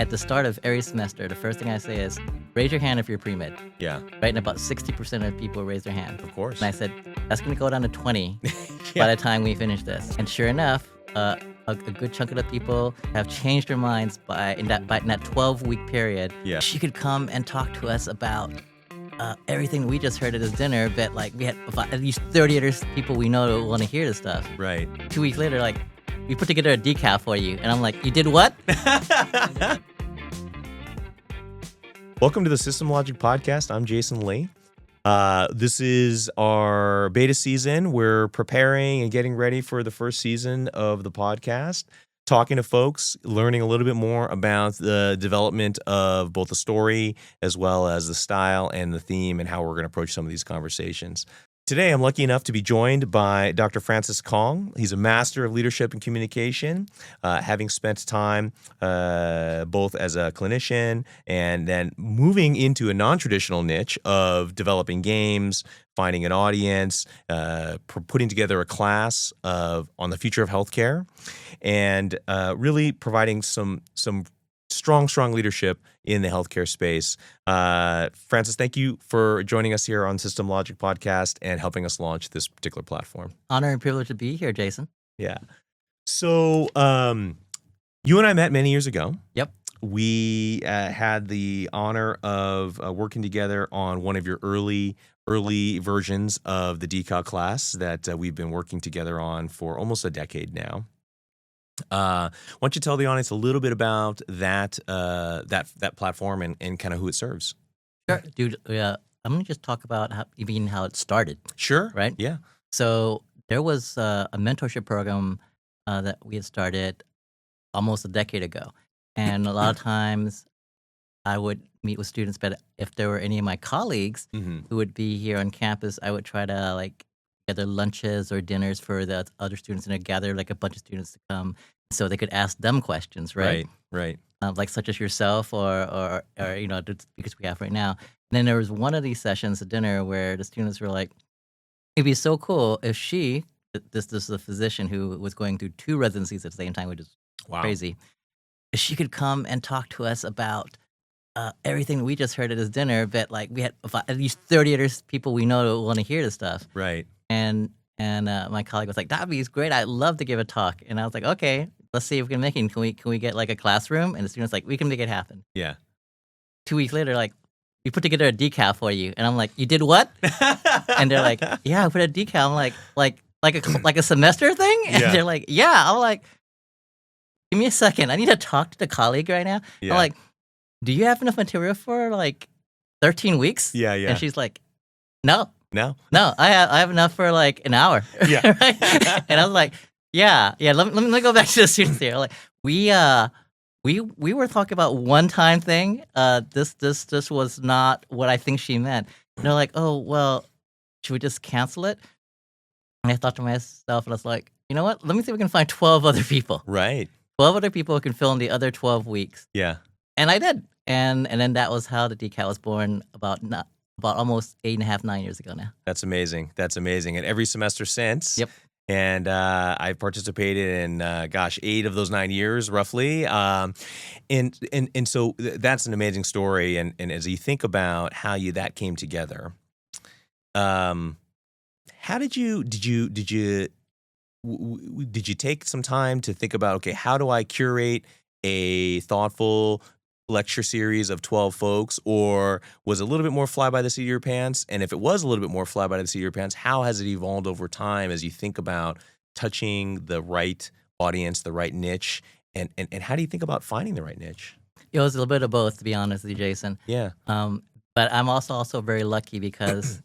at the start of every semester, the first thing I say is, raise your hand if you're pre-med. Yeah, Right? And about 60% of people raise their hand. of course. And I said, that's going to go down to 20 Yeah. by the time we finish this. And sure enough, a good chunk of the people have changed their minds in that 12-week period. Yeah. She could come and talk to us about everything we just heard at this dinner, but like we had about at least 30 other people we know that want to hear this stuff. Right. 2 weeks later, like, we put together a decal for you. And I'm like, you did what? Welcome to the System Logic Podcast. I'm Jason Lee. This is our beta season. We're preparing and getting ready for the first season of the podcast, talking to folks, learning a little bit more about the development of both the story as well as the style and the theme and how we're going to approach some of these conversations. Today, I'm lucky enough to be joined by Dr. Francis Kong. He's a master of leadership and communication, having spent time both as a clinician and then moving into a non-traditional niche of developing games, finding an audience, putting together a class on the future of healthcare, and really providing some strong leadership in the healthcare space. Francis, thank you for joining us here on System Logic Podcast and helping us launch this particular platform. Honor and privilege to be here, Jason. Yeah. So you and I met many years ago. Yep. We had the honor of working together on one of your early versions of the decal class that we've been working together on for almost a decade now. Why don't you tell the audience a little bit about that platform and kind of who it serves? Sure, dude. I'm gonna just talk about how it started. Sure. Right? Yeah. So there was a mentorship program that we had started almost a decade ago, and a lot of times I would meet with students, but if there were any of my colleagues Mm-hmm. who would be here on campus, I would try to like gather lunches or dinners for the other students, and I'd gather like a bunch of students to come so they could ask them questions, right? Right. Like such as yourself or the speakers we have right now. And then there was one of these sessions at dinner where the students were like, it'd be so cool if this is a physician who was going through 2 residencies at the same time, which is Wow. crazy, if she could come and talk to us about everything we just heard at this dinner, but like we had about at least 30 other people we know that want to hear this stuff. Right. And my colleague was like, that'd be great. I'd love to give a talk. And I was like, okay, let's see if we can make it. Can we get like a classroom? And the student's like, we can make it happen. Yeah. 2 weeks later, like, we put together a decal for you. And I'm like, you did what? And they're like, yeah, I put a decal. I'm like a semester thing? And Yeah. they're like, yeah. I'm like, give me a second. I need to talk to the colleague right now. Yeah. I'm like, do you have enough material for like 13 weeks? Yeah. And she's like, no, No. I have enough for like an hour. Yeah. Right? And I was like, yeah. Let me go back to the students here. Like we were talking about one-time thing. This was not what I think she meant. And they're like, oh well, should we just cancel it? And I thought to myself, and I was like, you know what? Let me see if we can find 12 other people. Right. 12 other people who can fill in the other 12 weeks. Yeah. And I did. And then that was how the decal was born about almost 8.5, 9 years ago now. That's amazing. And every semester since. Yep. And I've participated in 8 of those 9 years roughly. And so that's an amazing story. And as you think about how that came together, how did you take some time to think about, okay, how do I curate a thoughtful lecture series of 12 folks, or was it a little bit more fly by the seat of your pants? And if it was a little bit more fly by the seat of your pants, how has it evolved over time as you think about touching the right audience, the right niche, and how do you think about finding the right niche? It was a little bit of both, to be honest with you, Jason. Yeah. But I'm also very lucky because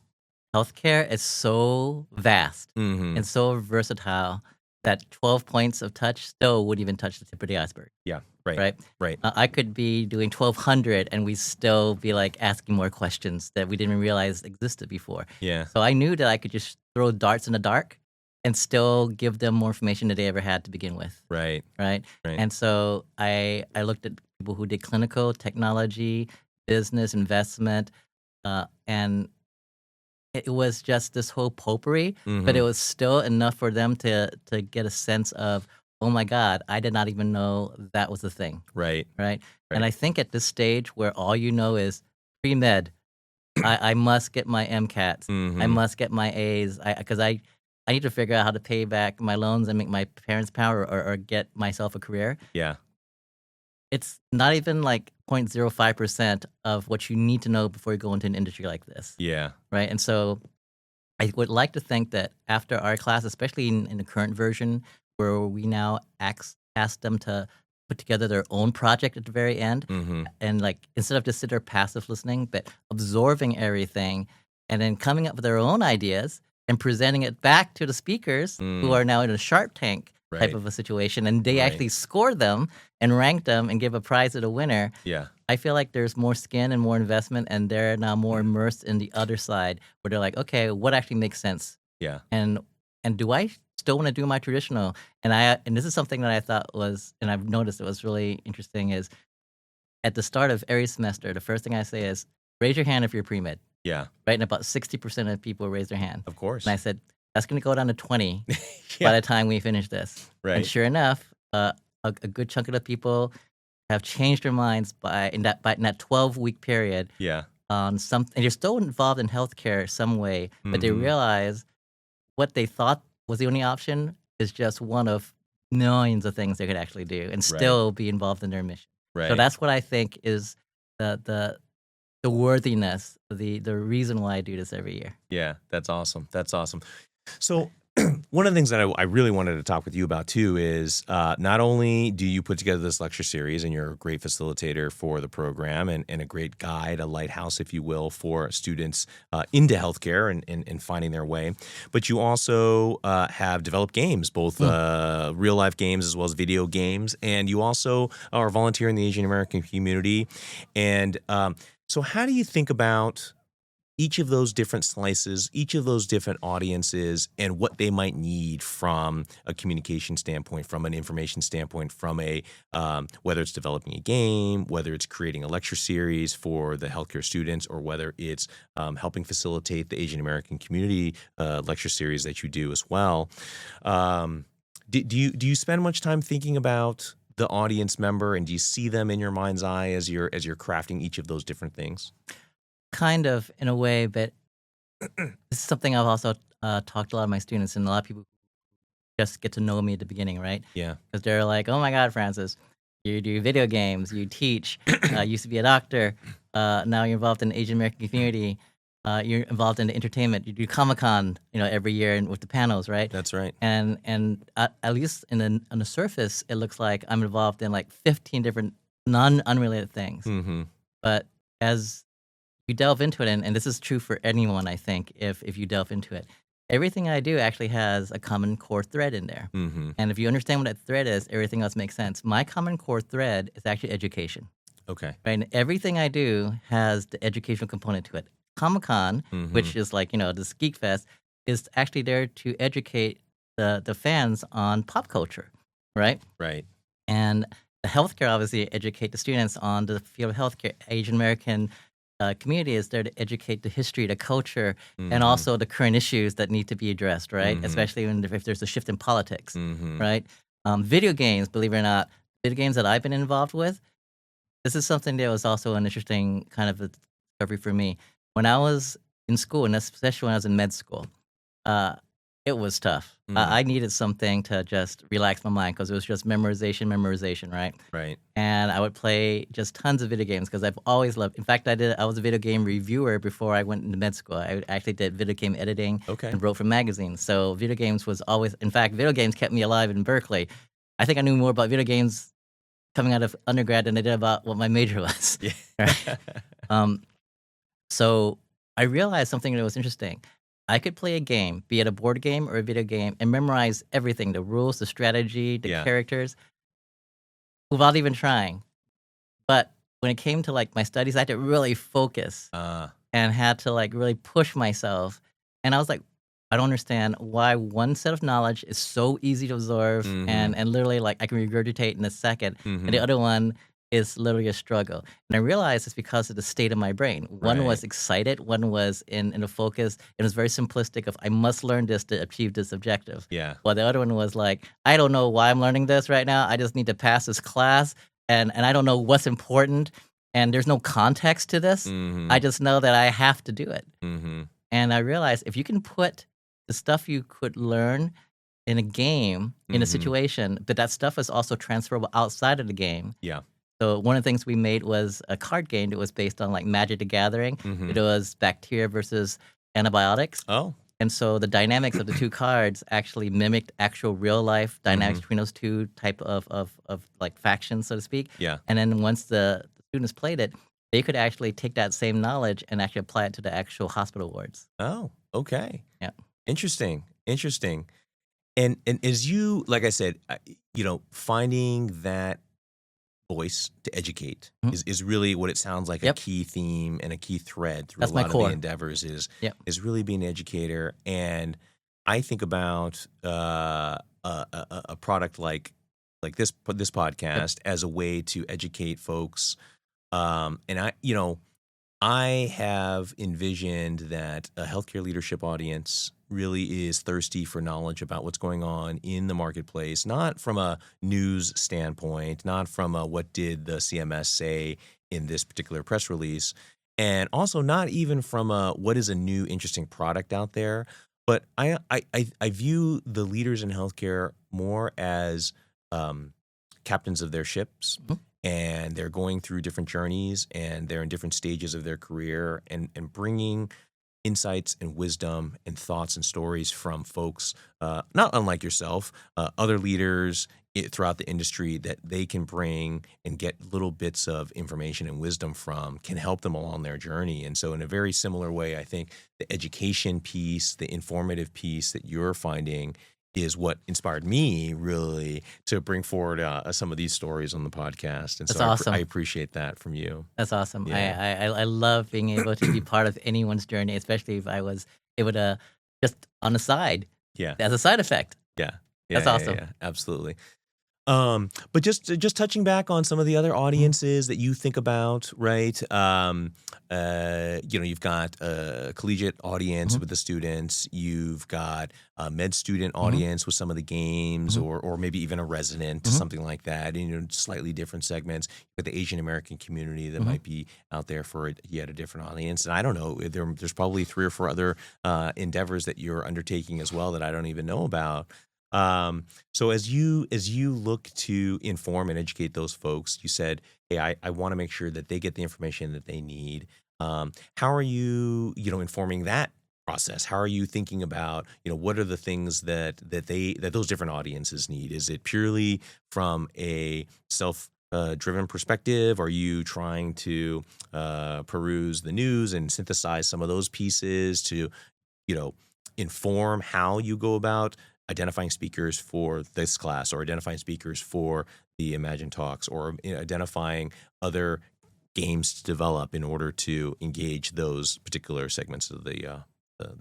healthcare is so vast Mm-hmm. and so versatile that 12 points of touch still wouldn't even touch the tip of the iceberg. Yeah. Right. Right? Right. I could be doing 1,200 and we still be like asking more questions that we didn't even realize existed before. Yeah. So I knew that I could just throw darts in the dark and still give them more information than they ever had to begin with. Right. Right? Right. And so I looked at people who did clinical, technology, business, investment, and it was just this whole potpourri, but it was still enough for them to get a sense of, oh my God, I did not even know that was a thing, Right. right? And Right. I think at this stage where all you know is pre-med, I must get my MCATs, I Mm-hmm. must get my A's, because I need to figure out how to pay back my loans and make my parents proud, or get myself a career. Yeah. It's not even like 0.05% of what you need to know before you go into an industry like this, Yeah. right? And so I would like to think that after our class, especially in the current version, where we now ask them to put together their own project at the very end, Mm-hmm. and like instead of just sit there passive listening, but absorbing everything, and then coming up with their own ideas and presenting it back to the speakers who Mm. are now in a Shark Tank type Right. of a situation, and they Right. actually score them and rank them and give a prize to the winner. Yeah. I feel like there's more skin and more investment, and they're now more immersed in the other side where they're like, okay, what actually makes sense? Yeah. And do I still want to do my traditional? And this is something that I thought was, and I've noticed it was really interesting, is at the start of every semester, the first thing I say is raise your hand if you're pre-med, Yeah. right? And about 60% of people raise their hand. Of course. And I said, that's going to go down to 20 Yeah. by the time we finish this. And Right. sure enough, a good chunk of the people have changed their minds in that 12-week period Yeah. on some, and you're still involved in healthcare some way, but they Mhm. realize what they thought was the only option is just one of millions of things they could actually do and Right. still be involved in their mission. So Right. that's what I think is the worthiness, the reason why I do this every year. Yeah. That's awesome. That's awesome. So one of the things that I really wanted to talk with you about too is not only do you put together this lecture series and you're a great facilitator for the program and a great guide, a lighthouse, if you will, for students into healthcare and finding their way, but you also have developed games, both real life games as well as video games, and you also are volunteering in the Asian American community. And so how do you think about each of those different slices, each of those different audiences, and what they might need from a communication standpoint, from an information standpoint, from a whether it's developing a game, whether it's creating a lecture series for the healthcare students, or whether it's helping facilitate the Asian American community lecture series that you do as well. Do you spend much time thinking about the audience member, and do you see them in your mind's eye as you're crafting each of those different things? Kind of, in a way, but this is something I've also talked to a lot of my students, and a lot of people just get to know me at the beginning, right? Yeah. Because they're like, oh my God, Francis, you do video games, you teach, used to be a doctor, now you're involved in the Asian American community, you're involved in the entertainment, you do Comic-Con, every year and with the panels, right? That's right. And at least on the surface, it looks like I'm involved in like 15 different unrelated things. Mm-hmm. But as you delve into it, and this is true for anyone, I think, if you delve into it, everything I do actually has a common core thread in there. Mm-hmm. And if you understand what that thread is, everything else makes sense. My common core thread is actually education, Okay. right? And everything I do has the educational component to it. Comic-Con, Mm-hmm. which is like, this Geek Fest, is actually there to educate the fans on pop culture, right? Right. And the healthcare obviously educate the students on the field of healthcare. Asian American community is there to educate the history, the culture, Mm-hmm. and also the current issues that need to be addressed, right? Mhm. Especially if there's a shift in politics, Mm-hmm. right? Video games, believe it or not, video games that I've been involved with, this is something that was also an interesting kind of a discovery for me. When I was in school, and especially when I was in med school, it was tough. Mm. I needed something to just relax my mind because it was just memorization, right? Right. And I would play just tons of video games because I've always loved. In fact, I was a video game reviewer before I went into med school. I actually did video game editing Okay. and wrote for magazines. So video games was always. In fact, video games kept me alive in Berkeley. I think I knew more about video games coming out of undergrad than I did about what my major was. Yeah. Right? So I realized something that was interesting. I could play a game, be it a board game or a video game, and memorize everything, the rules, the strategy, the Yeah. characters, without even trying. But when it came to like my studies, I had to really focus and had to like really push myself. And I was like, I don't understand why one set of knowledge is so easy to absorb Mhm. and literally like I can regurgitate in a second. Mhm. And the other one is literally a struggle. And I realized it's because of the state of my brain. One Right. was excited, one was in a focus. It was very simplistic of I must learn this to achieve this objective. Yeah. While the other one was like, I don't know why I'm learning this right now. I just need to pass this class and I don't know what's important and there's no context to this. I Mhm. just know that I have to do it. Mhm. And I realized if you can put the stuff you could learn in a game, in a Mhm. situation, but that stuff is also transferable outside of the game. Yeah. So one of the things we made was a card game that was based on like Magic the Gathering. It Mhm. was bacteria versus antibiotics. Oh. And so the dynamics of the two cards actually mimicked actual real life dynamics Mhm. between those two type of like factions, so to speak. Yeah. And then once the students played it, they could actually take that same knowledge and actually apply it to the actual hospital wards. Oh, okay. Yeah. Interesting. Interesting. And as you, like I said, finding that voice to educate Mhm. is really what it sounds like a Yep. key theme and a key thread through That's a my lot of the core. endeavors Yep. is really being an educator. And I think about a product like this Yep. podcast as a way to educate folks. And I have envisioned that a healthcare leadership audience really is thirsty for knowledge about what's going on in the marketplace, not from a news standpoint, not from a what did the CMS say in this particular press release, and also not even from a what is a new interesting product out there. But I view the leaders in healthcare more as um, captains of their ships, Mhm. and they're going through different journeys and they're in different stages of their career, and bringing insights and wisdom and thoughts and stories from folks not unlike yourself, other leaders throughout the industry that they can bring and get little bits of information and wisdom from can help them along their journey. And so in a very similar way, I think the education piece, the informative piece that you're finding is what inspired me really to bring forward some of these stories on the podcast. And That's so I awesome. appreciate that from you. That's awesome. I, Yeah. I I I love being able to be part of anyone's journey, especially if I was able to just on the side Yeah. as a side effect. Yeah. That's Yeah. Yeah. awesome. Yeah. Absolutely. But just touching back on some of the other Mhm. audiences that you think about, right? You've got a collegiate audience Mhm. with the students. You've got a med student Mhm. audience with some of the games, Mhm. or maybe even a resident, Mhm. something like that. And slightly different segments. With the Asian American community that Mhm. might be out there for yet a different audience. And I don't know, there's probably 3 or 4 other endeavors that you're undertaking as well that I don't even know about. So as you look to inform and educate those folks, you said, "Hey, I want to make sure that they get the information that they need." How are you, informing that process? How are you thinking about, what are the things that those different audiences need? Is it purely from a self driven perspective? Are you trying to peruse the news and synthesize some of those pieces to you know, inform how you go about identifying speakers for this class or identifying speakers for the Imagine Talks or identifying other games to develop in order to engage those particular segments of the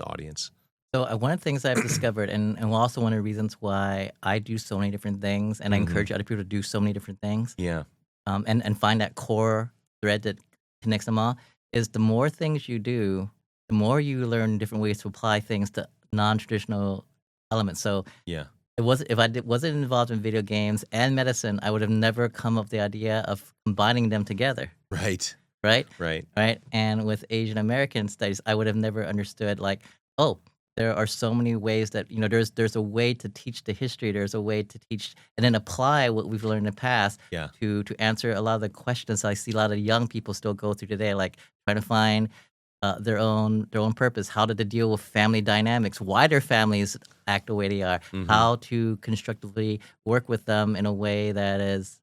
audience. So one of the things I've discovered, and also one of the reasons why I do so many different things, and I Hmm. encourage other people to do so many different things, Yeah. and find that core thread that connects them all, is the more things you do, the more you learn different ways to apply things to non-traditional elements. So Yeah. it was if wasn't involved in video games and medicine, I would have never come up with the idea of combining them together, Right. right? Right. Right? And with Asian American studies, I would have never understood like, oh, there are so many ways that there's a way to teach the history, there's a way to teach and then apply what we've learned in the past Yeah. to answer a lot of the questions I see a lot of young people still go through today, like trying to find their own purpose, how to deal with family dynamics, why their families act the way they are, Hmm. how to constructively work with them in a way that is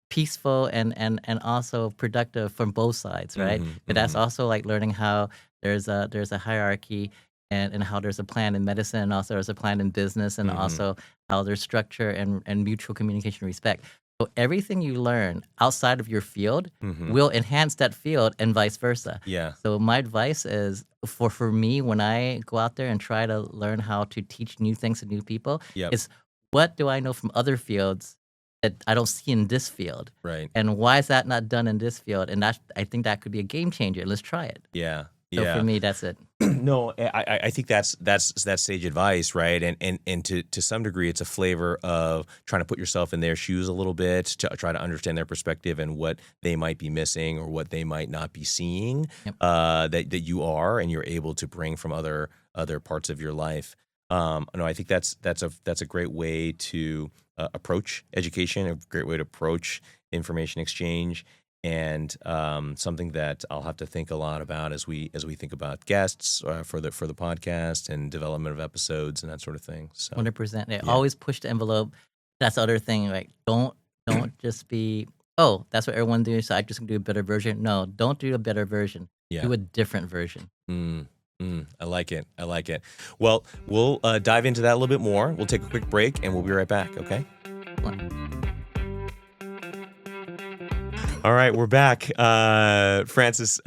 peaceful and also productive from both sides, right? Hmm. But that's Hmm. also like learning how there's a hierarchy and how there's a plan in medicine and also there's a plan in business and Hmm. also how there's structure and mutual communication and respect. So everything you learn outside of your field Hmm. will enhance that field and vice versa. Yeah. So my advice is for me when I go out there and try to learn how to teach new things to new people Yep. is what do I know from other fields that I don't see in this field. Right. And why is that not done in this field? And I think that could be a game changer. Let's try it. Yeah. So Yeah. for me, that's it. No, I think that's sage advice, right? And to some degree, it's a flavor of trying to put yourself in their shoes a little bit to try to understand their perspective and what they might be missing or what they might not be seeing. Yep. That you are and you're able to bring from other parts of your life. No, I think that's a great way to approach education, a great way to approach information exchange. And something that I'll have to think a lot about as we think about guests for the podcast and development of episodes and that sort of thing. So 100%. Yeah. Always push the envelope. That's the other thing. Like, don't just be, oh, that's what everyone does, so I just do a better version. No, don't do a better version. Yeah. Do a different version. I like it. Well, we'll dive into that a little bit more. We'll take a quick break and we'll be right back. Okay. All right, we're back. Francis,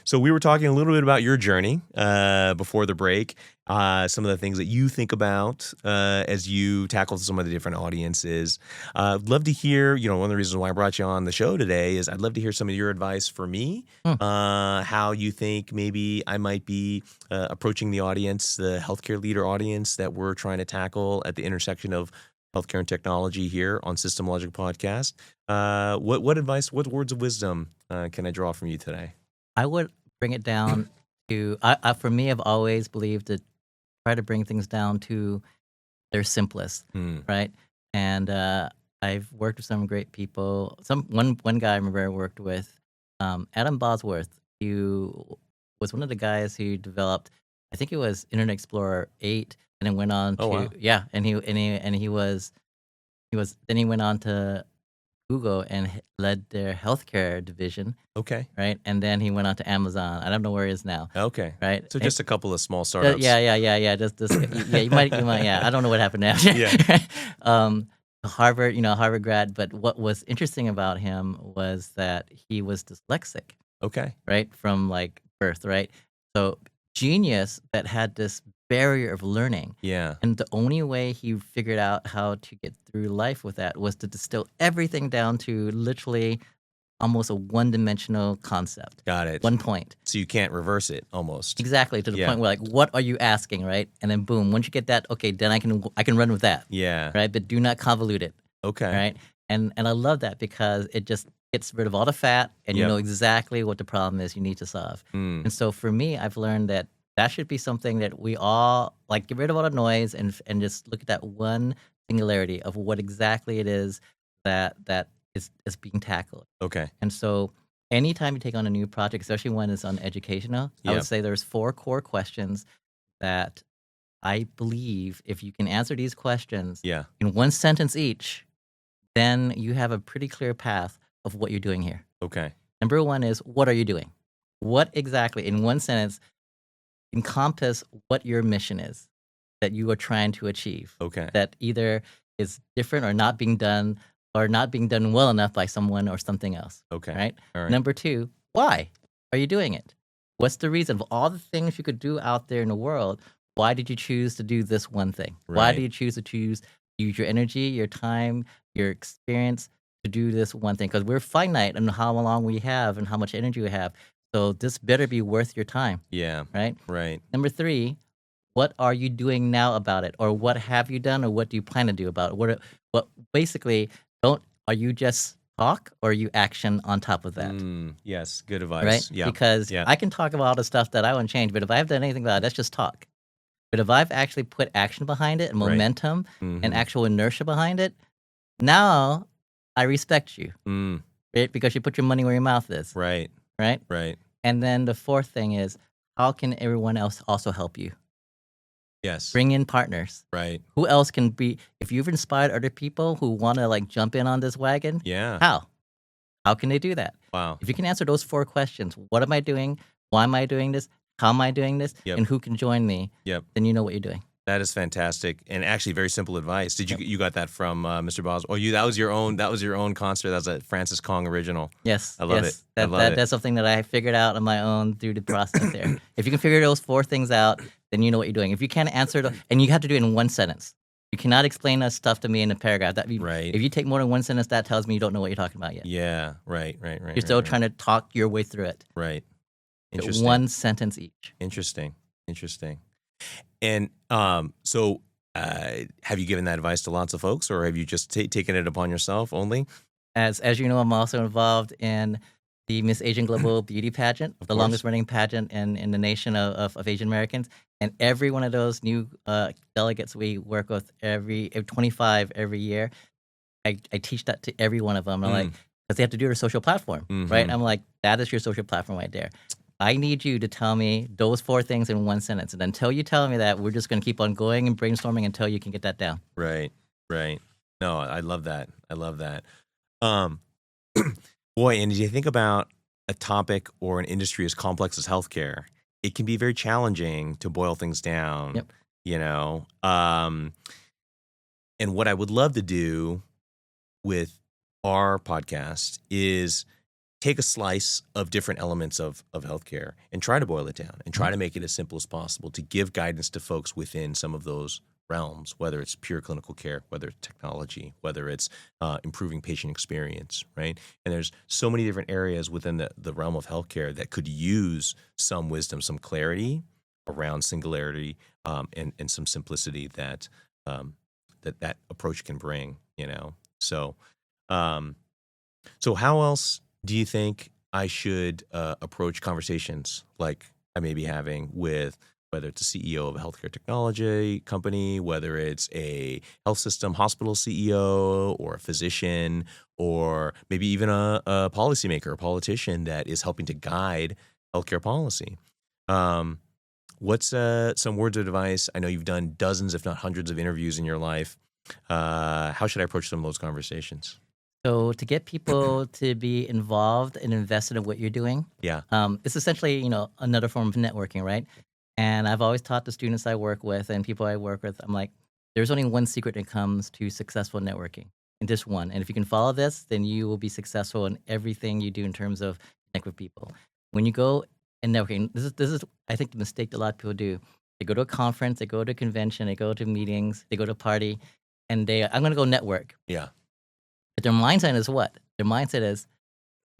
so we were talking a little bit about your journey before the break, some of the things that you think about as you tackle some of the different audiences. I'd love to hear, one of the reasons why I brought you on the show today is I'd love to hear some of your advice for me, how you think maybe I might be approaching the audience, the healthcare leader audience that we're trying to tackle at the intersection of healthcare and technology here on System Logic Podcast. What advice, what words of wisdom can I draw from you today? I would bring it down to, for me, I've always believed to try to bring things down to their simplest, right? And I've worked with some great people. One guy I remember I worked with, Adam Bosworth. He was one of the guys who developed, I think it was Internet Explorer 8, and then went on to wow. he went on to Google and led their healthcare division. Okay. Right, and then he went on to Amazon. I don't know where he is now. Okay. Right. So just a couple of small startups. Yeah. Just you might. Yeah, I don't know what happened now. Yeah. Harvard grad. But what was interesting about him was that he was dyslexic. Okay. Right, from like birth. Right. So genius that had this barrier of learning. Yeah. And the only way he figured out how to get through life with that was to distill everything down to literally almost a one-dimensional concept. Got it. 1 point. So you can't reverse it almost. Exactly, to the point where, like, what are you asking, right? And then boom, once you get that, okay, then I can run with that. Yeah. Right? But do not convolute it. Okay. Right? And I love that because it just gets rid of all the fat and you know exactly what the problem is you need to solve. And so for me, I've learned that should be something that we all, like, get rid of all the noise and just look at that one singularity of what exactly it is that is being tackled. Okay. And so anytime you take on a new project, especially one that's on educational, I would say there's 4 core questions that I believe if you can answer these questions in one sentence each, then you have a pretty clear path of what you're doing here. Okay. Number 1 is, what are you doing? What exactly, in one sentence, encompass what your mission is that you are trying to achieve. Okay. That either is different or not being done well enough by someone or something else. Okay. Right? All right. Number 2, why are you doing it? What's the reason? Of all the things you could do out there in the world, why did you choose to do this one thing? Right. Why do you choose to use your energy, your time, your experience to do this one thing? Because we're finite in how long we have and how much energy we have. So this better be worth your time. Yeah. Right? Right. Number 3, what are you doing now about it? Or what have you done or what do you plan to do about it? What basically, are you just talk or are you action on top of that? Yes, good advice. Right? Yeah. Because I can talk about all the stuff that I want to change, but if I have done anything about it, that's just talk. But if I've actually put action behind it and momentum and actual inertia behind it, now I respect you. Right? Because you put your money where your mouth is. Right. Right? Right. And then the 4th thing is, how can everyone else also help you? Yes. Bring in partners. Right. Who else can be, if you've inspired other people who want to like jump in on this wagon, how? How can they do that? Wow. If you can answer those 4 questions, what am I doing? Why am I doing this? How am I doing this? And who can join me? Then you know what you're doing. That is fantastic, and actually very simple advice. Did you got that from Mr. Bos? Or that was your own concert? That was a Francis Kong original. Yes, I love it. That's something that I figured out on my own through the process there. If you can figure those 4 things out, then you know what you're doing. If you can't answer and you have to do it in one sentence. You cannot explain that stuff to me in a paragraph. Right. If you take more than one sentence, that tells me you don't know what you're talking about yet. Yeah. Right. You're still trying to talk your way through it. Right. Interesting. One sentence each. Interesting. And so have you given that advice to lots of folks, or have you just taken it upon yourself only? As you know, I'm also involved in the Miss Asian Global Beauty Pageant, the longest running pageant in the nation of Asian Americans. And every one of those new delegates we work with, every 25 every year, I teach that to every one of them. I'm like, because they have to do their social platform, right? I'm like, that is your social platform right there. I need you to tell me those 4 things in one sentence. And until you tell me that, we're just going to keep on going and brainstorming until you can get that down. Right. No, I love that. Boy, and as you think about a topic or an industry as complex as healthcare, it can be very challenging to boil things down. Yep. You know, and what I would love to do with our podcast is take a slice of different elements of healthcare and try to boil it down and try to make it as simple as possible to give guidance to folks within some of those realms, whether it's pure clinical care, whether it's technology, whether it's improving patient experience, right? And there's so many different areas within the realm of healthcare that could use some wisdom, some clarity around singularity, and some simplicity that that approach can bring, you know? So how else do you think I should approach conversations like I may be having with, whether it's a CEO of a healthcare technology company, whether it's a health system hospital CEO or a physician, or maybe even a policymaker, a politician that is helping to guide healthcare policy? What's some words of advice? I know you've done dozens, if not hundreds, of interviews in your life. How should I approach some of those conversations? So to get people to be involved and invested in what you're doing, it's essentially, another form of networking, right? And I've always taught the students I work with and people I work with, I'm like, there's only one secret when it comes to successful networking, and just one. And if you can follow this, then you will be successful in everything you do in terms of connect with people. When you go and networking, this is I think the mistake that a lot of people do. They go to a conference, they go to a convention, they go to meetings, they go to a party, and I'm going to go network. Yeah. But their mindset is what? Their mindset is,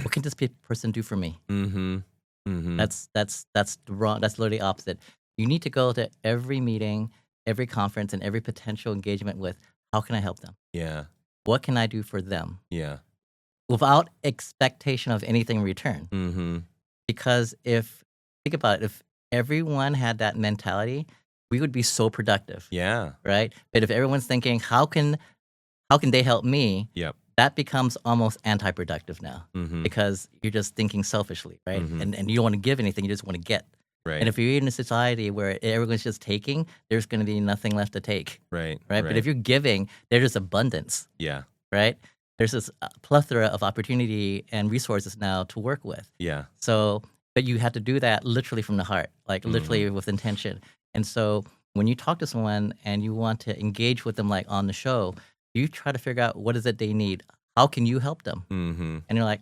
what can this person do for me? That's wrong. That's literally opposite. You need to go to every meeting, every conference, and every potential engagement with, how can I help them? Yeah. What can I do for them? Yeah. Without expectation of anything in return. Because think about it, if everyone had that mentality, we would be so productive. Yeah. Right? But if everyone's thinking, how can they help me? Yep. That becomes almost anti-productive now, because you're just thinking selfishly, right? And you don't want to give anything, you just want to get. Right. And if you're in a society where everyone's just taking, there's going to be nothing left to take. Right. But if you're giving, there's just abundance. Yeah. Right? There's this plethora of opportunity and resources now to work with. Yeah. So, but you have to do that literally from the heart, like literally with intention. And so when you talk to someone and you want to engage with them, like on the show, you try to figure out what is it they need. How can you help them? And you're like,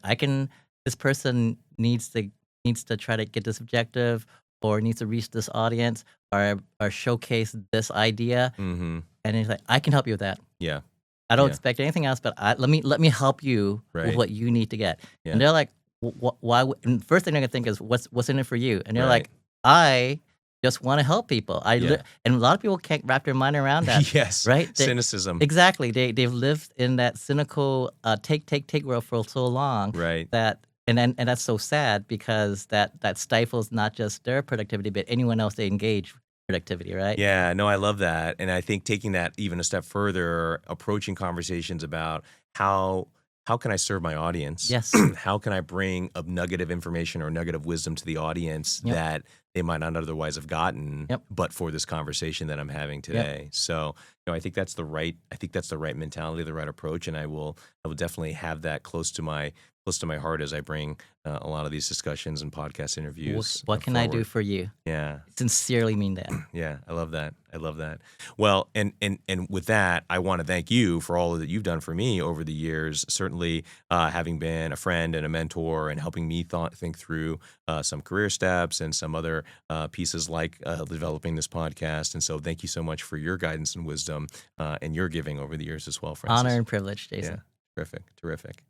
this person needs to try to get this objective, or needs to reach this audience, or showcase this idea. And he's like, I can help you with that. Yeah. I don't expect anything else, but let me help you with what you need to get. Yeah. And they're like, why? And first thing they're gonna think is, what's in it for you? And they're like, I just want to help people. And a lot of people can't wrap their mind around that. Yes. Right? Cynicism. Exactly. They've lived in that cynical take world for so long. Right. And that's so sad, because that stifles not just their productivity, but anyone else they engage productivity, right? Yeah, no, I love that. And I think taking that even a step further, approaching conversations about how can I serve my audience? Yes. How can I bring a nugget of information or nugget of wisdom to the audience that they might not otherwise have gotten, but for this conversation that I'm having today? So, I think that's the right mentality, the right approach, and I will definitely have that close to my close to my heart as I bring a lot of these discussions and podcast interviews. What can I do forward. for you? Yeah. Sincerely mean that. Yeah, I love that. I love that. Well, and with that, I want to thank you for all that you've done for me over the years. Certainly, having been a friend and a mentor, and helping me think through some career steps and some other pieces like developing this podcast. And so, thank you so much for your guidance and wisdom and your giving over the years as well, Francis. Honor and privilege, Jason. Yeah, terrific.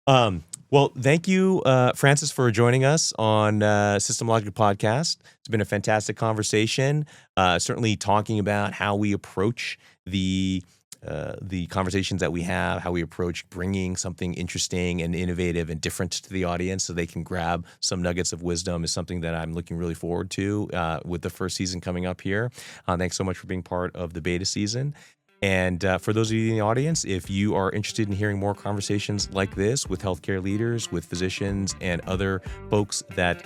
Well, thank you, Francis, for joining us on System Logic Podcast. It's been a fantastic conversation. Certainly talking about how we approach the conversations that we have, how we approach bringing something interesting and innovative and different to the audience so they can grab some nuggets of wisdom is something that I'm looking really forward to with the first season coming up here. Thanks so much for being part of the beta season. And for those of you in the audience, if you are interested in hearing more conversations like this with healthcare leaders, with physicians, and other folks that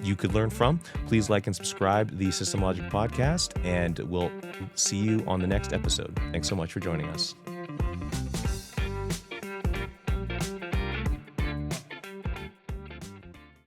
you could learn from, please like and subscribe to the System Logic Podcast, and we'll see you on the next episode. Thanks so much for joining us.